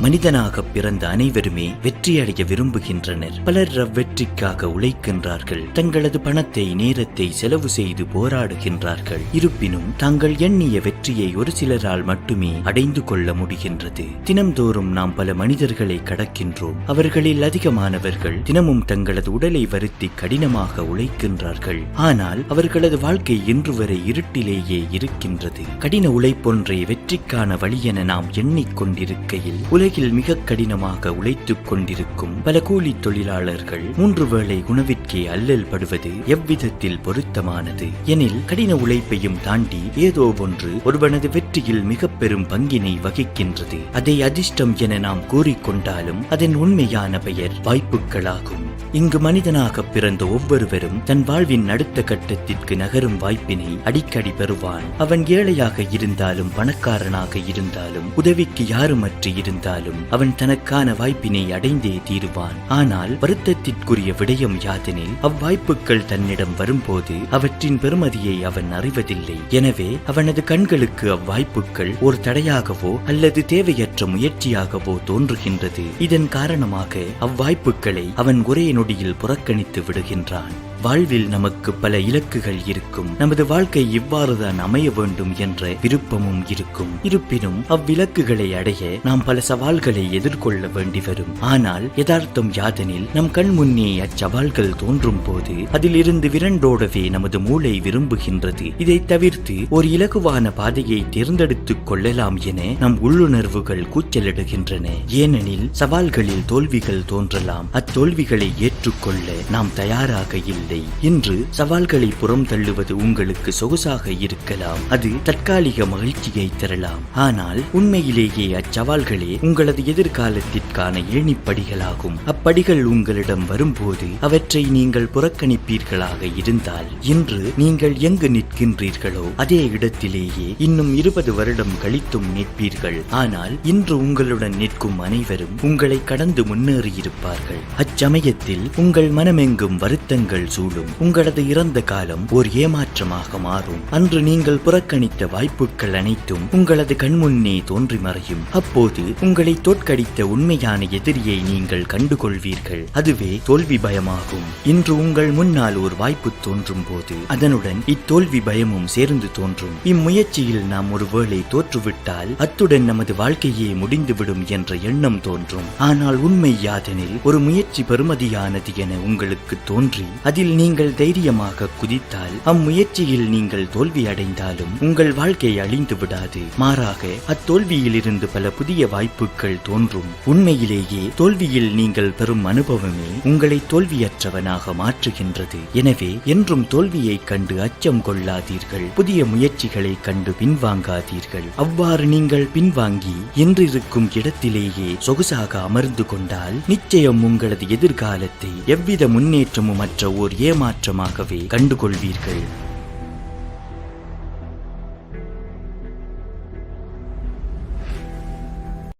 மனிதனாக பிறந்த அனைவருமே வெற்றியடைய விரும்புகின்றனர். பலர் வெற்றிக்காக உழைக்கின்றார்கள். தங்களது பணத்தை, நேரத்தை செலவு செய்து போராடுகின்றார்கள். இருப்பினும் தாங்கள் எண்ணிய வெற்றியை ஒரு சிலரால் மட்டுமே அடைந்து கொள்ள முடிகின்றது. தினம்தோறும் நாம் பல மனிதர்களை கடக்கின்றோம். அவர்களில் அதிகமானவர்கள் தினமும் தங்களது உடலை வருத்தி கடினமாக உழைக்கின்றார்கள். ஆனால் அவர்களது வாழ்க்கை இன்று வரை இருட்டிலேயே இருக்கின்றது. கடின உழைப்பொன்றை வெற்றிக்கான வழி என நாம் எண்ணிக்கொண்டிருக்கையில் உலகில் மிக கடினமாக உழைத்துக் கொண்டிருக்கும் பல கூலி தொழிலாளர்கள் 3 வேளை உணவிற்கே அல்லல் படுவது எவ்விதத்தில் பொருத்தமானது எனில், கடின உழைப்பையும் தாண்டி ஏதோ ஒன்று ஒருவனது வெற்றியில் மிக பெரும் பங்கினை வகிக்கின்றது. அதை அதிர்ஷ்டம் என நாம் கூறிக்கொண்டாலும் அதன் உண்மையான பெயர் வாய்ப்புகளாகும். இங்கு மனிதனாக பிறந்த ஒவ்வொருவரும் தன் வாழ்வின் அடுத்த கட்டத்திற்கு நகரும் வாய்ப்பினை அடிக்கடி பெறுவான். அவன் ஏழையாக இருந்தாலும் பணக்காரனாக இருந்தாலும் உதவிக்கு யாருமற்று இருந்தாலும் அவன் தனக்கான வாய்ப்பினை அடைந்தே தீருவான். ஆனால் வருத்தத்திற்குரிய விடயம் யாதெனில், அவ்வாய்ப்புகள் தன்னிடம் வரும்போது அவற்றின் பெருமதியை அவன் அறிவதில்லை. எனவே அவனது கண்களுக்கு அவ்வாய்ப்புகள் ஒரு தடையாகவோ அல்லது தேவையற்ற முயற்சியாகவோ தோன்றுகின்றது. இதன் காரணமாக அவ்வாய்ப்புகளை அவன் ஒரே நொடியில் புறக்கணித்து விடுகின்றான். வாழ்வில் நமக்கு பல இலக்குகள் இருக்கும். நமது வாழ்க்கை இவ்வாறுதான் அமைய வேண்டும் என்ற விருப்பமும் இருக்கும். இருப்பினும் அவ்விலக்குகளை அடைய நாம் பல சவால்களை எதிர்கொள்ள வேண்டி வரும். ஆனால் யதார்த்தம் யாதெனில், நம் கண் முன்னே அச்சவால்கள் தோன்றும் போது அதிலிருந்து விரண்டோடவே நமது மூளை விரும்புகின்றது. இதை தவிர்த்து ஒரு இலகுவான பாதையை தேர்ந்தெடுத்துக் கொள்ளலாம் என நம் உள்ளுணர்வுகள் கூச்சலிடுகின்றன. ஏனெனில் சவால்களில் தோல்விகள் தோன்றலாம். அத்தோல்விகளை ஏற்றுக்கொள்ள நாம் தயாராக இல்லை. இன்று சவால்களை புறம் தள்ளுவது உங்களுக்கு சொகுசாக இருக்கலாம். அது தற்காலிக மகிழ்ச்சியை தரலாம். ஆனால் உண்மையிலேயே அச்சவால்களே உங்களது எதிர்காலத்திற்கான ஏணிப்படிகளாகும். அப்படிகள் உங்களிடம் வரும்போது அவற்றை நீங்கள் புறக்கணிப்பீர்களாக இருந்தால், இன்று நீங்கள் எங்கு நிற்கின்றீர்களோ அதே இடத்திலேயே இன்னும் 20 வருடம் கழித்தும் நிற்பீர்கள். ஆனால் இன்று உங்களுடன் நிற்கும் அனைவரும் உங்களை கடந்து முன்னேறியிருப்பார்கள். அச்சமயத்தில் உங்கள் மனமெங்கும் வருத்தங்கள் சூழும். உங்களது இறந்த காலம் ஓர் ஏமாற்றமாக மாறும். அன்று நீங்கள் புறக்கணித்த வாய்ப்புகள் அனைத்தும் உங்களது கண்முன்னே தோன்றி மறையும். அப்போது உங்களை தோற்கடித்த உண்மையான எதிரியை நீங்கள் கண்டுகொள்வீர்கள். அதுவே தோல்வி பயமாகும். இன்று உங்கள் முன்னால் ஒரு வாய்ப்பு தோன்றும் போது அதனுடன் இத்தோல்வி பயமும் சேர்ந்து தோன்றும். இம்முயற்சியில் நாம் ஒருவேளை தோற்றுவிட்டால் அத்துடன் நமது வாழ்க்கையே முடிந்துவிடும் என்ற எண்ணம் தோன்றும். ஆனால் உண்மை யாதெனில், ஒரு முயற்சி பெறுமதியானது என உங்களுக்கு தோன்றி அதில் நீங்கள் தைரியமாக குதித்தால், அம்முயற்சியில் நீங்கள் தோல்வி அடைந்தாலும் உங்கள் வாழ்க்கை அழிந்து விடாது. மாறாக அத்தோல்வியிலிருந்து பல புதிய வாய்ப்புகள் தோன்றும். உண்மையிலேயே தோல்வியில் நீங்கள் பெறும் அனுபவமே உங்களை தோல்வியற்றவனாக மாற்றுகின்றது. எனவே என்றும் தோல்வியை கண்டு அச்சம் கொள்ளாதீர்கள். புதிய முயற்சிகளை கண்டு பின்வாங்காதீர்கள். அவ்வாறு நீங்கள் பின்வாங்கி என்றிருக்கும் இடத்திலேயே சொகுசாக அமர்ந்து கொண்டால் நிச்சயம் உங்களது எதிர்காலத்தை எவ்வித முன்னேற்றமும் மற்ற ஓர் ஏமாற்றமாகவே கண்டுகொள்வீர்கள்.